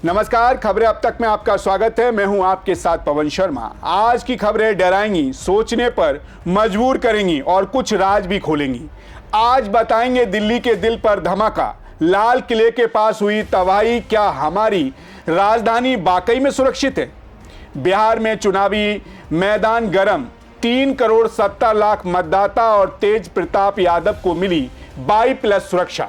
नमस्कार, खबरें अब तक में आपका स्वागत है। मैं हूं आपके साथ पवन शर्मा। आज की खबरें डराएंगी, सोचने पर मजबूर करेंगी और कुछ राज भी खोलेंगी। आज बताएंगे दिल्ली के दिल पर धमाका, लाल किले के पास हुई तबाही, क्या हमारी राजधानी वाकई में सुरक्षित है? बिहार में चुनावी मैदान गर्म, 3,70,00,000 मतदाता और तेज प्रताप यादव को मिली 22+ सुरक्षा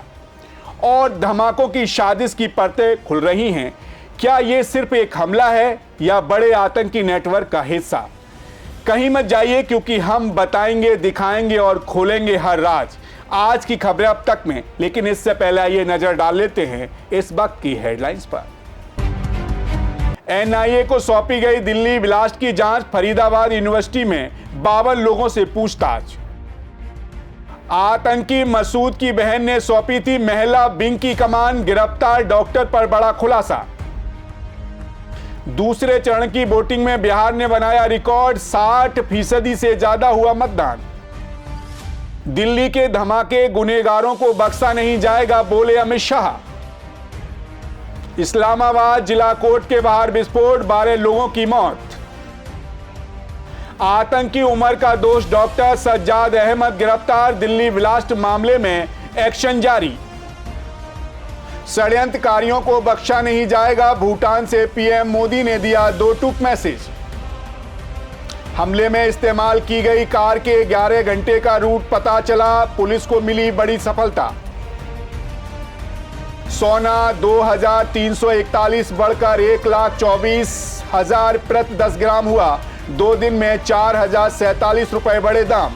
और धमाकों की साजिश की परतें खुल रही हैं। क्या ये सिर्फ एक हमला है या बड़े आतंकी नेटवर्क का हिस्सा? कहीं मत जाइए, क्योंकि हम बताएंगे, दिखाएंगे और खोलेंगे हर राज आज की खबरें अब तक में। लेकिन इससे पहले आइए नजर डाल लेते हैं इस वक्त की हेडलाइंस पर। एनआईए को सौंपी गई दिल्ली ब्लास्ट की जांच, फरीदाबाद यूनिवर्सिटी में 52 लोगों से पूछताछ। आतंकी मसूद की बहन ने सौंपी थी महिला विंग की कमान, गिरफ्तार डॉक्टर पर बड़ा खुलासा। दूसरे चरण की वोटिंग में बिहार ने बनाया रिकॉर्ड, 60% से ज्यादा हुआ मतदान। दिल्ली के धमाके, गुनहगारों को बख्शा नहीं जाएगा, बोले अमित शाह। इस्लामाबाद जिला कोर्ट के बाहर विस्फोट, 12 लोगों की मौत। आतंकी उमर का दोस्त डॉक्टर सज्जाद अहमद गिरफ्तार, दिल्ली ब्लास्ट मामले में एक्शन जारी। षड्यंत्रकारियों को बख्शा नहीं जाएगा, भूटान से पीएम मोदी ने दिया 2 टूक मैसेज। हमले में इस्तेमाल की गई कार के 11 घंटे का रूट पता चला, पुलिस को मिली बड़ी सफलता। सोना 2,341 बढ़कर 1,24,000 प्रति 10 ग्राम हुआ, 2 दिन में 4,047 रुपए बढ़े दाम।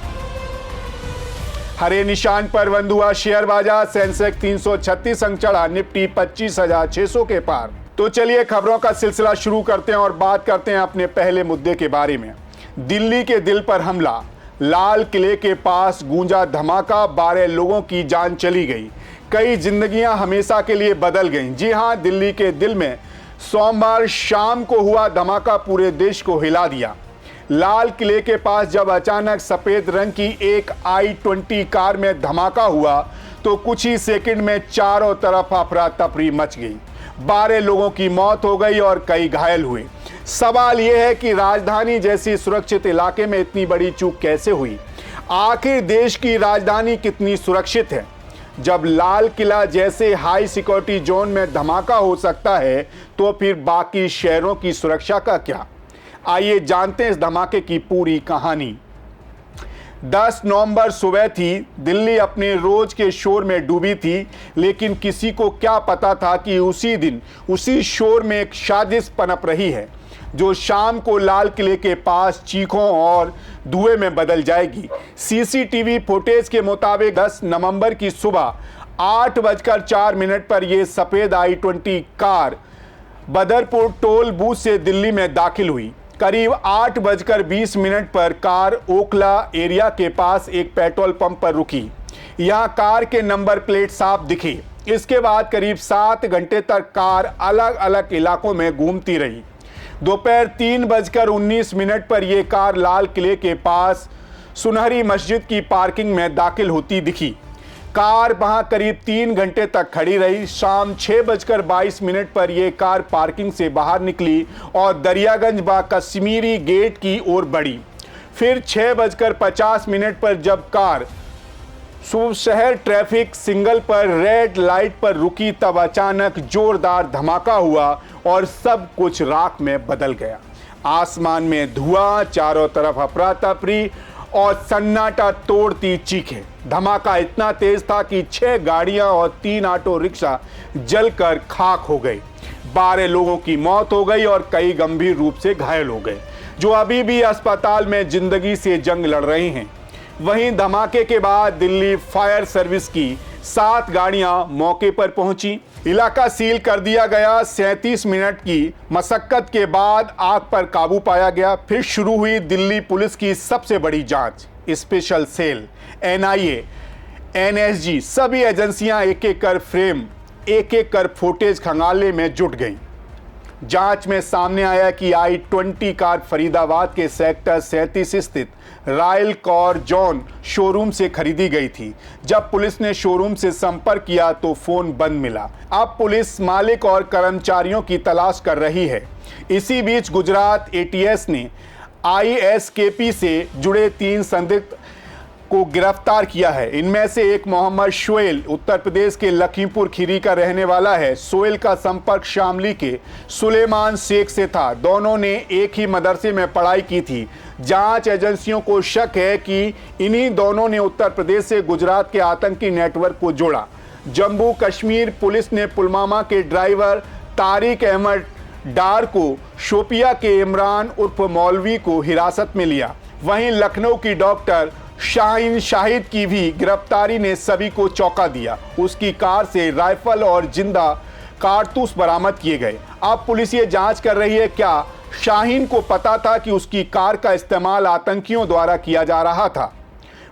हरे निशान पर बंद हुआ शेयर बाजार, सेंसेक्स 336 अंक चढ़ा, निफ्टी 25,600 के पार। तो चलिए खबरों का सिलसिला शुरू करते हैं और बात करते हैं अपने पहले मुद्दे के बारे में। दिल्ली के दिल पर हमला, लाल किले के पास गूंजा धमाका, 12 लोगों की जान चली गई, कई जिंदगियां हमेशा के लिए बदल गईं। जी हां, दिल्ली के दिल में सोमवार शाम को हुआ धमाका पूरे देश को हिला दिया। लाल किले के पास जब अचानक सफेद रंग की एक I-20 कार में धमाका हुआ तो कुछ ही सेकंड में चारों तरफ अफरा तफरी मच गई। 12 लोगों की मौत हो गई और कई घायल हुए। सवाल यह है कि राजधानी जैसी सुरक्षित इलाके में इतनी बड़ी चूक कैसे हुई? आखिर देश की राजधानी कितनी सुरक्षित है? जब लाल किला जैसे हाई सिक्योरिटी जोन में धमाका हो सकता है तो फिर बाकी शहरों की सुरक्षा का क्या? आइए जानते हैं इस धमाके की पूरी कहानी। 10 नवंबर सुबह थी, दिल्ली अपने रोज के शोर में डूबी थी, लेकिन किसी को क्या पता था कि उसी दिन उसी शोर में एक साजिश पनप रही है जो शाम को लाल किले के पास चीखों और धुएं में बदल जाएगी। सीसीटीवी फुटेज के मुताबिक 10 नवंबर की सुबह 8:04 पर यह सफेद I-20 car Badarpur toll booth से दिल्ली में दाखिल हुई। करीब 8:20 पर कार ओखला एरिया के पास एक पेट्रोल पंप पर रुकी। यहां कार के नंबर प्लेट साफ दिखे। इसके बाद करीब 7 घंटे तक कार अलग अलग इलाकों में घूमती रही। दोपहर 3:19 पर यह कार लाल किले के पास सुनहरी मस्जिद की पार्किंग में दाखिल होती दिखी। कार वहां करीब 3 घंटे तक खड़ी रही। शाम 6:22 पर यह कार पार्किंग से बाहर निकली और दरियागंज व कश्मीरी गेट की ओर बढ़ी। फिर 6:50 पर जब कार शहर ट्रैफिक सिग्नल पर रेड लाइट पर रुकी तब अचानक जोरदार धमाका हुआ और सब कुछ राख में बदल गया। आसमान में धुआं, चारों तरफ अफरा तफरी और सन्नाटा तोड़ती चीखें। धमाका इतना तेज था कि 6 गाड़ियां और 3 ऑटो रिक्शा जलकर खाक हो गए। 12 लोगों की मौत हो गई और कई गंभीर रूप से घायल हो गए, जो अभी भी अस्पताल में जिंदगी से जंग लड़ रहे हैं। वहीं धमाके के बाद दिल्ली फायर सर्विस की 7 गाड़ियां मौके पर पहुंची। इलाका सील कर दिया गया। 37 मिनट की मशक्कत के बाद आग पर काबू पाया गया। फिर शुरू हुई दिल्ली पुलिस की सबसे बड़ी जांच। स्पेशल सेल, एनआईए, एनएसजी, सभी एजेंसियां एक एक कर फुटेज खंगालने में जुट गईं। जांच में सामने आया कि i20 कार फरीदाबाद के सेक्टर 37 स्थित रॉयल कॉर जॉन शोरूम से खरीदी गई थी। जब पुलिस ने शोरूम से संपर्क किया तो फोन बंद मिला। अब पुलिस मालिक और कर्मचारियों की तलाश कर रही है। इसी बीच गुजरात एटीएस ने ISKP से जुड़े 3 संदिग्ध को गिरफ्तार किया है। इनमें से एक मोहम्मद शोएल उत्तर प्रदेश के लखीमपुर खीरी का रहने वाला है। शोएल का संपर्क शामली के सुलेमान शेख से था। दोनों ने एक ही मदरसे में पढ़ाई की थी। जांच एजेंसियों को शक है कि इन्हीं दोनों ने उत्तर प्रदेश से गुजरात के आतंकी नेटवर्क को जोड़ा। जम्मू कश्मीर पुलिस ने पुलवामा के ड्राइवर तारिक अहमद डार को शोपिया के इमरान उर्फ मौलवी को हिरासत में लिया। वहीं लखनऊ की डॉक्टर शाहीन शाहिद की भी गिरफ्तारी ने सभी को चौंका दिया। उसकी कार से राइफल और जिंदा कारतूस बरामद किए गए। अब पुलिस ये जांच कर रही है क्या शाहीन को पता था कि उसकी कार का इस्तेमाल आतंकियों द्वारा किया जा रहा था।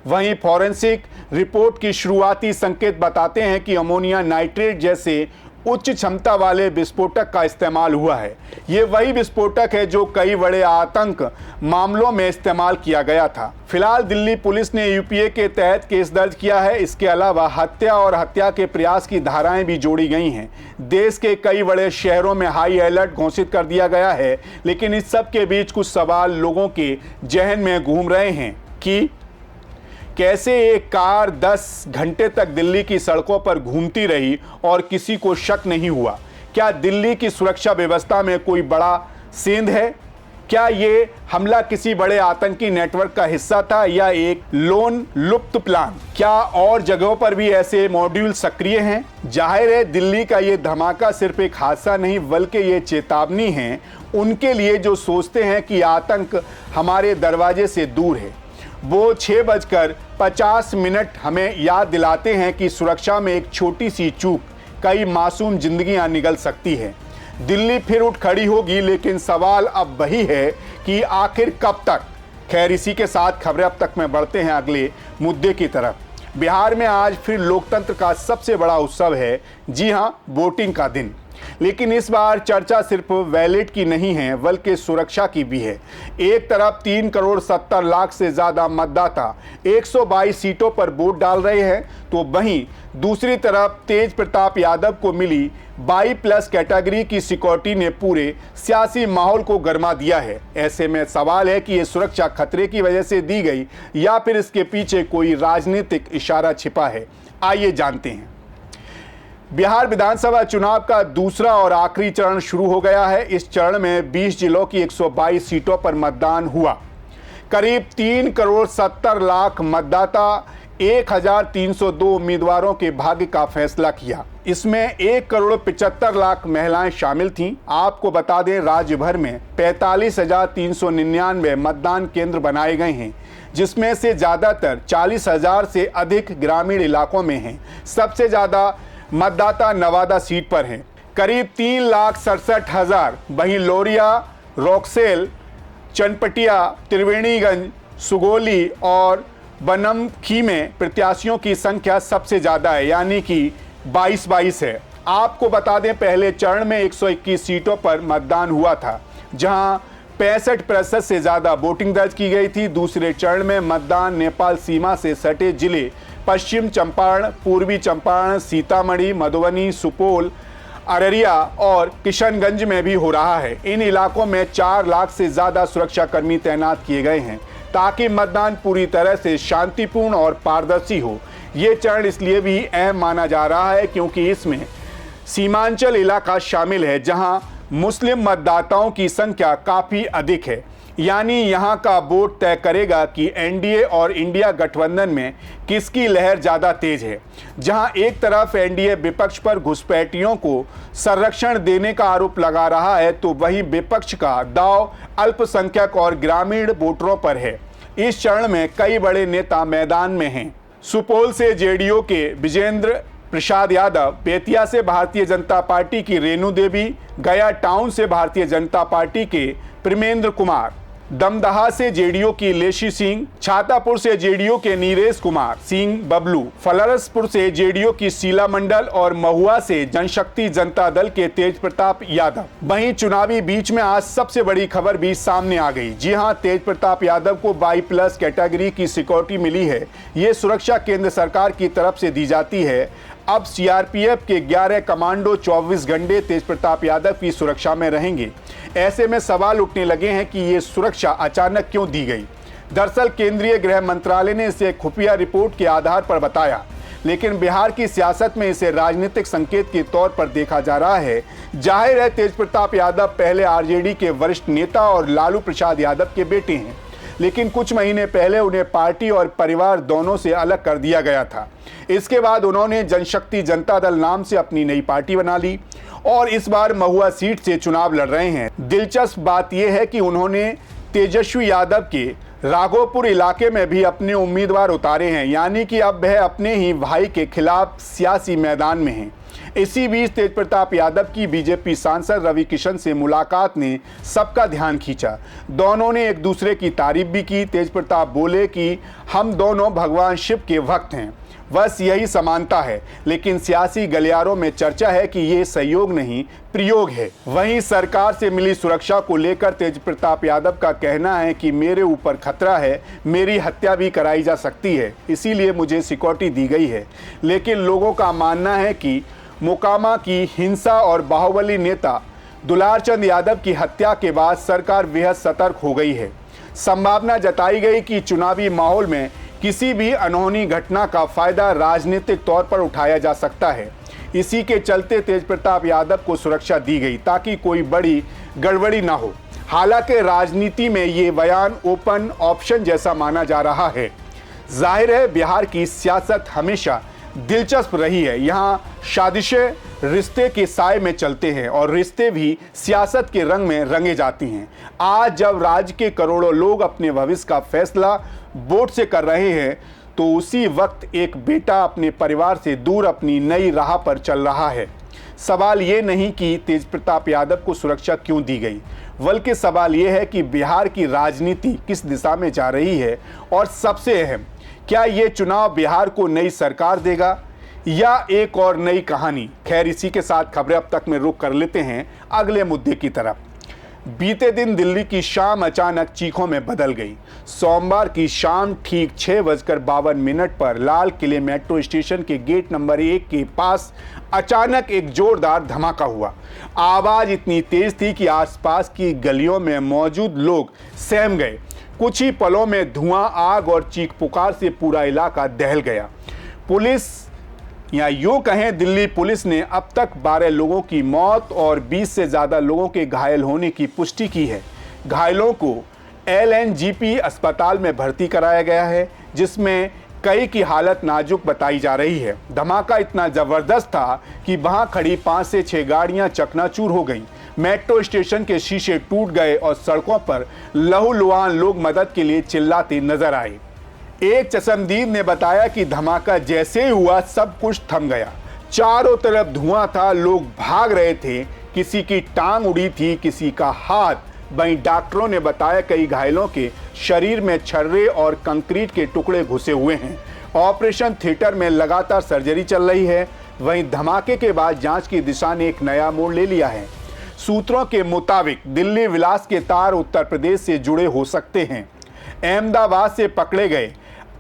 वहीं फॉरेंसिक रिपोर्ट की शुरुआती संकेत बताते हैं कि अमोनिया नाइट्रेट जैसे उच्च क्षमता वाले विस्फोटक का इस्तेमाल हुआ है। ये वही विस्फोटक है जो कई बड़े आतंक मामलों में इस्तेमाल किया गया था। फिलहाल दिल्ली पुलिस ने यूपीए के तहत केस दर्ज किया है। इसके अलावा हत्या और हत्या के प्रयास की धाराएं भी जोड़ी गई हैं। देश के कई बड़े शहरों में हाई अलर्ट घोषित कर दिया गया है। लेकिन इस सब के बीच कुछ सवाल लोगों के जहन में घूम रहे हैं कि कैसे एक कार 10 घंटे तक दिल्ली की सड़कों पर घूमती रही और किसी को शक नहीं हुआ। क्या दिल्ली की सुरक्षा व्यवस्था में कोई बड़ा सेंध है? क्या ये हमला किसी बड़े आतंकी नेटवर्क का हिस्सा था या एक लोन लुप्त प्लान? क्या और जगहों पर भी ऐसे मॉड्यूल सक्रिय हैं? जाहिर है दिल्ली का ये धमाका सिर्फ एक हादसा नहीं बल्कि ये चेतावनी है उनके लिए जो सोचते हैं कि आतंक हमारे दरवाजे से दूर है। वो 6:50 हमें याद दिलाते हैं कि सुरक्षा में एक छोटी सी चूक कई मासूम जिंदगियां निगल सकती है। दिल्ली फिर उठ खड़ी होगी, लेकिन सवाल अब वही है कि आखिर कब तक। खैर इसी के साथ खबरें अब तक में बढ़ते हैं अगले मुद्दे की तरफ। बिहार में आज फिर लोकतंत्र का सबसे बड़ा उत्सव है। जी हां, वोटिंग का दिन। लेकिन इस बार चर्चा सिर्फ वैलेट की नहीं है बल्कि सुरक्षा की भी है। एक तरफ 3 करोड़ 70 लाख से ज्यादा मतदाता 122 सीटों पर वोट डाल रहे हैं, तो वहीं दूसरी तरफ तेज प्रताप यादव को मिली 22+ कैटेगरी की सिक्योरिटी ने पूरे सियासी माहौल को गरमा दिया है। ऐसे में सवाल है कि ये सुरक्षा खतरे की वजह से दी गई या फिर इसके पीछे कोई राजनीतिक इशारा छिपा है। आइए जानते हैं। बिहार विधानसभा चुनाव का दूसरा और आखिरी चरण शुरू हो गया है। इस चरण में 20 जिलों की 122 सीटों पर मतदान हुआ। करीब 3 करोड़ 70 लाख मतदाता 1302 उम्मीदवारों के भाग्य का फैसला किया। इसमें 1 करोड़ 75 लाख महिलाएं शामिल थीं। आपको बता दें राज्य भर में 45,399 मतदान केंद्र बनाए गए हैं, जिसमें से ज़्यादातर 40,000 से अधिक ग्रामीण इलाकों में हैं। सबसे ज़्यादा मतदाता नवादा सीट पर हैं, करीब 3,67,000। वहीं लोरिया, रॉक्सेल, चनपटिया, त्रिवेणीगंज, सुगोली और बनमखी में प्रत्याशियों की संख्या सबसे ज़्यादा है, यानी कि 22 है। आपको बता दें पहले चरण में 121 सीटों पर मतदान हुआ था, जहां 65% से ज़्यादा वोटिंग दर्ज की गई थी। दूसरे चरण में मतदान नेपाल सीमा से सटे जिले पश्चिम चंपारण, पूर्वी चंपारण, सीतामढ़ी, मधुबनी, सुपौल, अररिया और किशनगंज में भी हो रहा है। इन इलाकों में 4 लाख से ज़्यादा सुरक्षाकर्मी तैनात किए गए हैं ताकि मतदान पूरी तरह से शांतिपूर्ण और पारदर्शी हो। ये चरण इसलिए भी अहम माना जा रहा है क्योंकि इसमें सीमांचल इलाका शामिल है, जहां मुस्लिम मतदाताओं की संख्या काफ़ी अधिक है। यानी यहां का वोट तय करेगा कि एनडीए और इंडिया गठबंधन में किसकी लहर ज़्यादा तेज है। जहां एक तरफ एनडीए विपक्ष पर घुसपैठियों को संरक्षण देने का आरोप लगा रहा है, तो वहीं विपक्ष का दांव अल्पसंख्यक और ग्रामीण वोटरों पर है। इस चरण में कई बड़े नेता मैदान में हैं। सुपौल से जेडीयू के विजेंद्र प्रसाद यादव, बेतिया से भारतीय जनता पार्टी की रेणु देवी, गया टाउन से भारतीय जनता पार्टी के प्रेमेंद्र कुमार, दमदहा से जेडीयू की लेशी सिंह, छातापुर से जेडीयू के नीरेश कुमार सिंह बबलू, फलरसपुर से जेडीयू की शीला मंडल और महुआ से जनशक्ति जनता दल के तेज प्रताप यादव। वहीं चुनावी बीच में आज सबसे बड़ी खबर भी सामने आ गई। जी हां, तेज प्रताप यादव को 22+ कैटेगरी की सिक्योरिटी मिली है। ये सुरक्षा केंद्र सरकार की तरफ से दी जाती है। अब सीआरपीएफ के 11 कमांडो 24 घंटे तेज प्रताप यादव की सुरक्षा में रहेंगे। ऐसे में सवाल उठने लगे हैं कि ये सुरक्षा अचानक क्यों दी गई। दरअसल केंद्रीय गृह मंत्रालय ने इसे खुफिया रिपोर्ट के आधार पर बताया, लेकिन बिहार की सियासत में इसे राजनीतिक संकेत के तौर पर देखा जा रहा है। जाहिर है, तेज प्रताप यादव पहले आरजेडी के वरिष्ठ नेता और लालू प्रसाद यादव के बेटे हैं, लेकिन कुछ महीने पहले उन्हें पार्टी और परिवार दोनों से अलग कर दिया गया था। इसके बाद उन्होंने जनशक्ति जनता दल नाम से अपनी नई पार्टी बना ली और इस बार महुआ सीट से चुनाव लड़ रहे हैं। दिलचस्प बात यह है कि उन्होंने तेजस्वी यादव के राघोपुर इलाके में भी अपने उम्मीदवार उतारे हैं, यानी कि अब वह अपने ही भाई के खिलाफ सियासी मैदान में हैं। इसी बीच तेज प्रताप यादव की बीजेपी सांसद रवि किशन से मुलाकात ने सबका ध्यान खींचा। दोनों ने एक दूसरे की तारीफ भी की। तेज प्रताप बोले कि हम दोनों भगवान शिव के भक्त हैं, बस यही समानता है। लेकिन सियासी गलियारों में चर्चा है कि ये सहयोग नहीं, प्रयोग है। वहीं सरकार से मिली सुरक्षा को लेकर तेज प्रताप यादव का कहना है कि मेरे ऊपर खतरा है, मेरी हत्या भी कराई जा सकती है, इसीलिए मुझे सिक्योरिटी दी गई है। लेकिन लोगों का मानना है कि मोकामा की हिंसा और बाहुबली नेता दुलारचंद यादव की हत्या के बाद सरकार बेहद सतर्क हो गई है। संभावना जताई गई कि चुनावी माहौल में किसी भी अनहोनी घटना का फायदा राजनीतिक तौर पर उठाया जा सकता है। इसी के चलते तेज प्रताप यादव को सुरक्षा दी गई ताकि कोई बड़ी गड़बड़ी ना हो। हालांकि राजनीति में ये बयान ओपन ऑप्शन जैसा माना जा रहा है। जाहिर है, बिहार की सियासत हमेशा दिलचस्प रही है। यहाँ साजिशें रिश्ते के साए में चलते हैं और रिश्ते भी सियासत के रंग में रंगे जाती हैं। आज जब राज्य के करोड़ों लोग अपने भविष्य का फैसला वोट से कर रहे हैं, तो उसी वक्त एक बेटा अपने परिवार से दूर अपनी नई राह पर चल रहा है। सवाल ये नहीं कि तेज प्रताप यादव को सुरक्षा क्यों दी गई, बल्कि सवाल ये है कि बिहार की राजनीति किस दिशा में जा रही है और सबसे अहम, क्या ये चुनाव बिहार को नई सरकार देगा या एक और नई कहानी। खैर, इसी के साथ खबरें अब तक में रुक कर लेते हैं अगले मुद्दे की तरफ। बीते दिन दिल्ली की शाम अचानक चीखों में बदल गई। सोमवार की शाम ठीक 6:52 पर लाल किले मेट्रो स्टेशन के गेट नंबर 1 के पास अचानक एक जोरदार धमाका हुआ। आवाज इतनी तेज थी कि आसपास की गलियों में मौजूद लोग सहम गए। कुछ ही पलों में धुआं, आग और चीख पुकार से पूरा इलाका दहल गया। पुलिस या यूं कहें, दिल्ली पुलिस ने अब तक 12 लोगों की मौत और 20 से ज़्यादा लोगों के घायल होने की पुष्टि की है। घायलों को LNGP अस्पताल में भर्ती कराया गया है, जिसमें कई की हालत नाजुक बताई जा रही है। धमाका इतना ज़बरदस्त था कि वहां खड़ी 5 से 6 गाड़ियां चकनाचूर हो गईं। मेट्रो स्टेशन के शीशे टूट गए और सड़कों पर लहूलुहान लोग मदद के लिए चिल्लाते नजर आए। एक चश्मदीद ने बताया कि धमाका जैसे ही हुआ सब कुछ थम गया। चारों तरफ धुआं था, लोग भाग रहे थे, किसी की टांग उड़ी थी, किसी का हाथ। वहीं डॉक्टरों ने बताया कई घायलों के शरीर में छर्रे और कंक्रीट के टुकड़े घुसे हुए हैं। ऑपरेशन थिएटर में लगातार सर्जरी चल रही है। वहीं धमाके के बाद जांच की दिशा ने एक नया मोड़ ले लिया है। सूत्रों के मुताबिक दिल्ली विलास के तार उत्तर प्रदेश से जुड़े हो सकते हैं। अहमदाबाद से पकड़े गए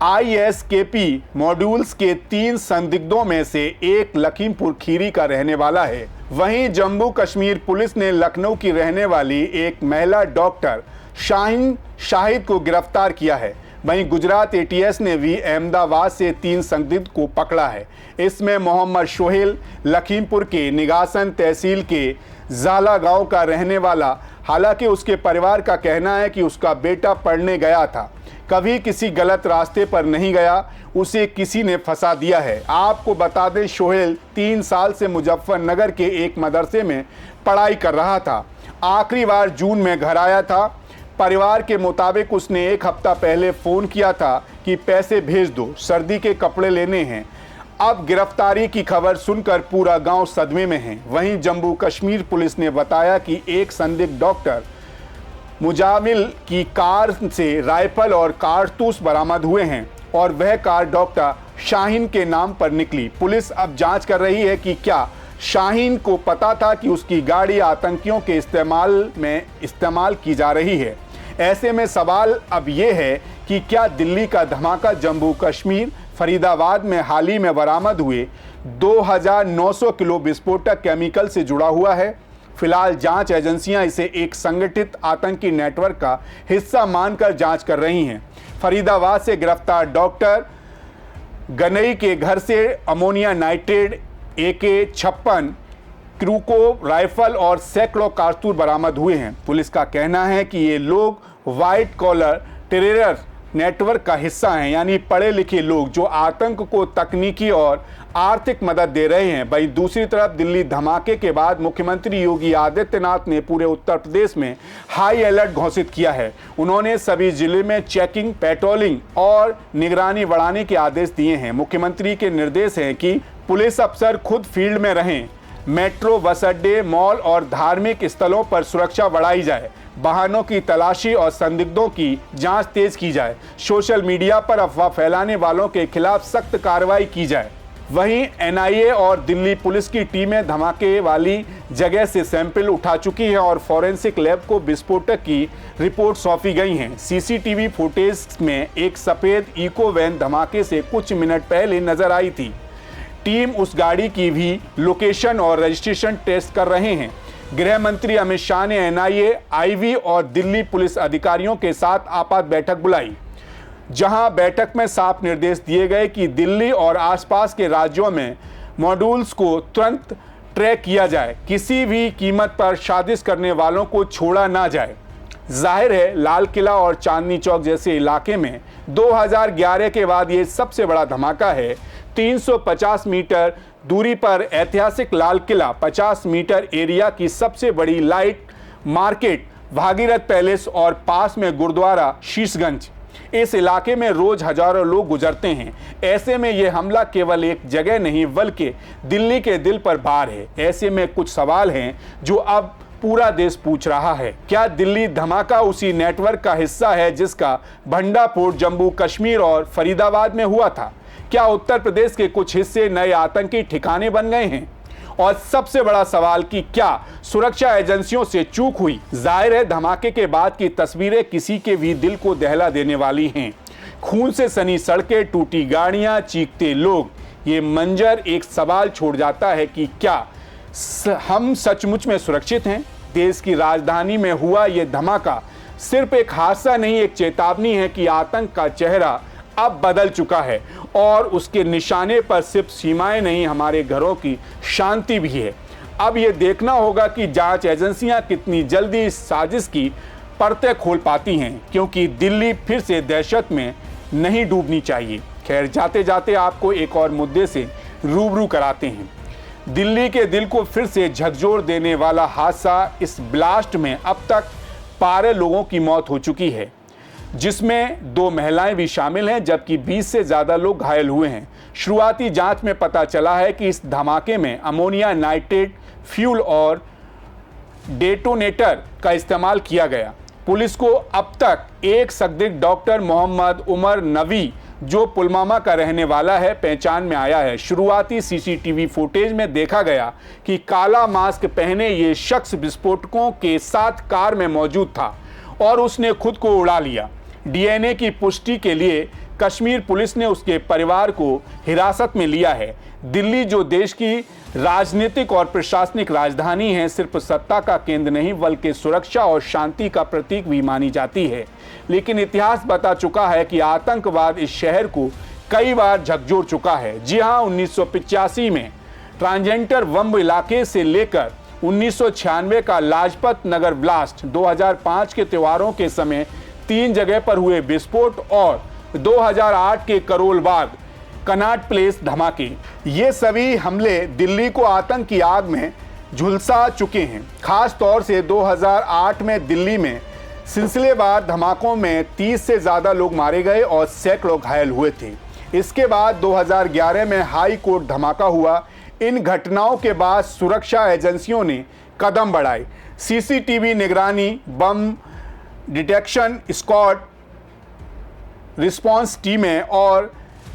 ISKP मॉड्यूल्स के 3 संदिग्धों में से एक लखीमपुर खीरी का रहने वाला है। वहीं जम्मू कश्मीर पुलिस ने लखनऊ की रहने वाली एक महिला डॉक्टर शाहीन शाहिद को गिरफ्तार किया है। वहीं गुजरात ATS ने भी अहमदाबाद से 3 संदिग्ध को पकड़ा है। इसमें मोहम्मद शोहेल लखीमपुर के निगासन तहसील के जाला गांव का रहने वाला। हालांकि उसके परिवार का कहना है कि उसका बेटा पढ़ने गया था, कभी किसी गलत रास्ते पर नहीं गया, उसे किसी ने फंसा दिया है। आपको बता दें, शोहेल 3 साल से मुजफ्फरनगर के एक मदरसे में पढ़ाई कर रहा था। आखिरी बार जून में घर आया था। परिवार के मुताबिक उसने 1 हफ्ता पहले फ़ोन किया था कि पैसे भेज दो, सर्दी के कपड़े लेने हैं। अब गिरफ्तारी की खबर सुनकर पूरा गांव सदमे में है। वहीं जम्मू कश्मीर पुलिस ने बताया कि एक संदिग्ध डॉक्टर मुजामिल की कार से राइफल और कारतूस बरामद हुए हैं और वह कार डॉक्टर शाहीन के नाम पर निकली। पुलिस अब जांच कर रही है कि क्या शाहीन को पता था कि उसकी गाड़ी आतंकियों के इस्तेमाल की जा रही है। ऐसे में सवाल अब ये है कि क्या दिल्ली का धमाका जम्मू कश्मीर फरीदाबाद में हाल ही में बरामद हुए 2900 किलो विस्फोटक केमिकल से जुड़ा हुआ है। फिलहाल जांच एजेंसियां इसे एक संगठित आतंकी नेटवर्क का हिस्सा मानकर जांच कर रही हैं। फरीदाबाद से गिरफ्तार डॉक्टर गनई के घर से अमोनिया नाइट्रेट, AK-56 क्रूको राइफल और सैकड़ों कारतूस बरामद हुए हैं। पुलिस का कहना है कि ये लोग व्हाइट कॉलर टेरर नेटवर्क का हिस्सा हैं, यानी पढ़े लिखे लोग जो आतंक को तकनीकी और आर्थिक मदद दे रहे हैं। वहीं दूसरी तरफ दिल्ली धमाके के बाद मुख्यमंत्री योगी आदित्यनाथ ने पूरे उत्तर प्रदेश में हाई अलर्ट घोषित किया है। उन्होंने सभी जिले में चेकिंग, पेट्रोलिंग और निगरानी बढ़ाने के आदेश दिए हैं। मुख्यमंत्री के निर्देश हैं कि पुलिस अफसर खुद फील्ड में रहें, मेट्रो, बस अड्डे, मॉल और धार्मिक स्थलों पर सुरक्षा बढ़ाई जाए, वाहनों की तलाशी और संदिग्धों की जांच तेज की जाए, सोशल मीडिया पर अफवाह फैलाने वालों के खिलाफ सख्त कार्रवाई की जाए। वहीं NIA और दिल्ली पुलिस की टीमें धमाके वाली जगह से सैंपल उठा चुकी हैं और फॉरेंसिक लैब को विस्फोटक की रिपोर्ट सौंपी गई हैं। CCTV फुटेज में एक सफेद इको वैन धमाके से कुछ मिनट पहले नजर आई थी। टीम उस गाड़ी की भी लोकेशन और रजिस्ट्रेशन टेस्ट कर रहे हैं। गृह मंत्री अमित शाह ने NIA, IV और दिल्ली पुलिस अधिकारियों के साथ आपात बैठक बुलाई, जहां बैठक में साफ निर्देश दिए गए कि दिल्ली और आसपास के राज्यों में मॉड्यूल्स को तुरंत ट्रैक किया जाए, किसी भी कीमत पर साजिश करने वालों को छोड़ा ना जाए। जाहिर है लाल किला और चांदनी चौक जैसे इलाके में 2011 के बाद ये सबसे बड़ा धमाका है। 350 मीटर दूरी पर ऐतिहासिक लाल किला, 50 मीटर एरिया की सबसे बड़ी लाइट मार्केट भागीरथ पैलेस और पास में गुरुद्वारा शीशगंज। इस इलाके में रोज हजारों लोग गुजरते हैं। ऐसे में यह हमला केवल एक जगह नहीं बल्कि दिल्ली के दिल पर भार है। ऐसे में कुछ सवाल हैं जो अब पूरा देश पूछ रहा है। क्या दिल्ली धमाका उसी नेटवर्क का हिस्सा है जिसका भंडाफोड़ जम्मू कश्मीर और फरीदाबाद में हुआ था? क्या उत्तर प्रदेश के कुछ हिस्से नए आतंकी ठिकाने बन गए हैं? और सबसे बड़ा सवाल कि क्या सुरक्षा एजेंसियों से चूक हुई? जाहिर है धमाके के बाद की तस्वीरें किसी के भी दिल को दहला देने वाली हैं। खून से सनी सड़कें, टूटी गाड़ियां, चीखते लोग। ये मंजर एक सवाल छोड़ जाता है कि क्या हम सचमुच में सुरक्षित हैं? देश की राजधानी में हुआ ये धमाका सिर्फ एक हादसा नहीं, एक चेतावनी है कि आतंक का चेहरा अब बदल चुका है और उसके निशाने पर सिर्फ सीमाएं नहीं, हमारे घरों की शांति भी है। अब ये देखना होगा कि जांच एजेंसियां कितनी जल्दी इस साजिश की परतें खोल पाती हैं, क्योंकि दिल्ली फिर से दहशत में नहीं डूबनी चाहिए। खैर, जाते जाते आपको एक और मुद्दे से रूबरू कराते हैं। दिल्ली के दिल को फिर से झकझोर देने वाला हादसा, इस ब्लास्ट में अब तक 12 लोगों की मौत हो चुकी है, जिसमें 2 महिलाएं भी शामिल हैं, जबकि 20 से ज़्यादा लोग घायल हुए हैं। शुरुआती जांच में पता चला है कि इस धमाके में अमोनिया नाइट्रेट फ्यूल और डेटोनेटर का इस्तेमाल किया गया। पुलिस को अब तक एक संदिग्ध डॉक्टर मोहम्मद उमर नवी, जो पुलवामा का रहने वाला है, पहचान में आया है। शुरुआती CCTV फुटेज में देखा गया कि काला मास्क पहने ये शख्स विस्फोटकों के साथ कार में मौजूद था और उसने खुद को उड़ा लिया। DNA की पुष्टि के लिए कश्मीर पुलिस ने उसके परिवार को हिरासत में लिया है। दिल्ली, जो देश की राजनीतिक और प्रशासनिक राजधानी है, सिर्फ सत्ता का केंद्र नहीं बल्कि सुरक्षा और शांति का प्रतीक भी मानी जाती है। लेकिन इतिहास बता चुका है कि आतंकवाद इस शहर को कई बार झकझोर चुका है। जी हाँ, 1985 में ट्रांसजेंडर बम इलाके से लेकर 1996 का लाजपत नगर ब्लास्ट, 2005 के त्योहारों के समय 3 जगह पर हुए विस्फोट और 2008 के करोल बाग कनॉट प्लेस धमाके, ये सभी हमले दिल्ली को आतंक की आग में झुलसा चुके हैं। खास तौर से 2008 में दिल्ली में सिलसिलेवार धमाकों में 30 से ज़्यादा लोग मारे गए और सैकड़ों घायल हुए थे। इसके बाद 2011 में हाई कोर्ट धमाका हुआ। इन घटनाओं के बाद सुरक्षा एजेंसियों ने कदम बढ़ाए। CCTV निगरानी, बम डिटेक्शन स्क्वाड, रिस्पांस टीमें और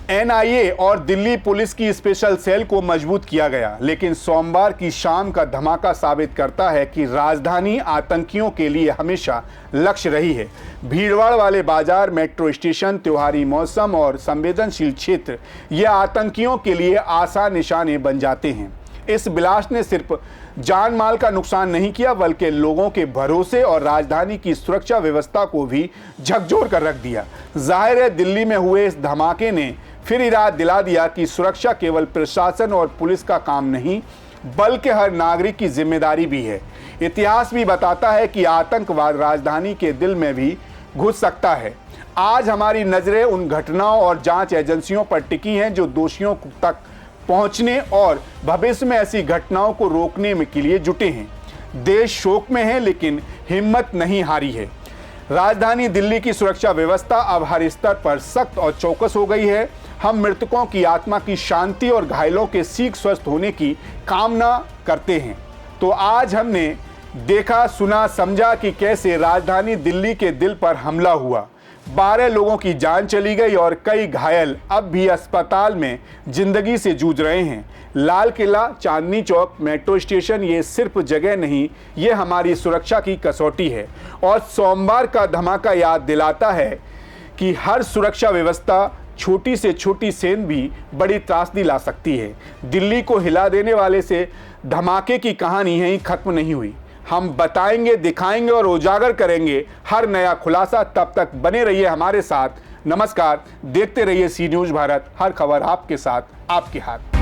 एनआईए और दिल्ली पुलिस की स्पेशल सेल को मजबूत किया गया। लेकिन सोमवार की शाम का धमाका साबित करता है कि राजधानी आतंकियों के लिए हमेशा लक्ष्य रही है। भीड़भाड़ वाले बाजार, मेट्रो स्टेशन, त्योहारी मौसम और संवेदनशील क्षेत्र ये आतंकियों के लिए आसान निशाने बन जाते हैं। इस ब्लास्ट ने सिर्फ जान माल का नुकसान नहीं किया, बल्कि लोगों के भरोसे और राजधानी की सुरक्षा व्यवस्था को भी झकझोर कर रख दिया। जाहिर है, दिल्ली में हुए इस धमाके ने फिर याद दिला दिया कि सुरक्षा केवल प्रशासन और पुलिस का काम नहीं, बल्कि हर नागरिक की जिम्मेदारी भी है। इतिहास भी बताता है कि आतंकवाद राजधानी के दिल में भी घुस सकता है। आज हमारी नजरें उन घटनाओं और जांच एजेंसियों पर टिकी हैं जो दोषियों तक पहुंचने और भविष्य में ऐसी घटनाओं को रोकने के लिए जुटे हैं। देश शोक में है, लेकिन हिम्मत नहीं हारी है। राजधानी दिल्ली की सुरक्षा व्यवस्था अब हर स्तर पर सख्त और चौकस हो गई है। हम मृतकों की आत्मा की शांति और घायलों के शीघ्र स्वस्थ होने की कामना करते हैं। तो आज हमने देखा, सुना, समझा कि कैसे राजधानी दिल्ली के दिल पर हमला हुआ। 12 लोगों की जान चली गई और कई घायल अब भी अस्पताल में जिंदगी से जूझ रहे हैं। लाल किला, चांदनी चौक, मेट्रो स्टेशन ये सिर्फ जगह नहीं, ये हमारी सुरक्षा की कसौटी है। और सोमवार का धमाका याद दिलाता है कि हर सुरक्षा व्यवस्था, छोटी से छोटी सेंध भी बड़ी त्रासदी ला सकती है। दिल्ली को हिला देने वाले से धमाके की कहानी यहीं खत्म नहीं हुई। हम बताएंगे, दिखाएंगे और उजागर करेंगे हर नया खुलासा। तब तक बने रहिए हमारे साथ। नमस्कार, देखते रहिए सी न्यूज़ भारत। हर खबर आपके साथ, आपके हाथ।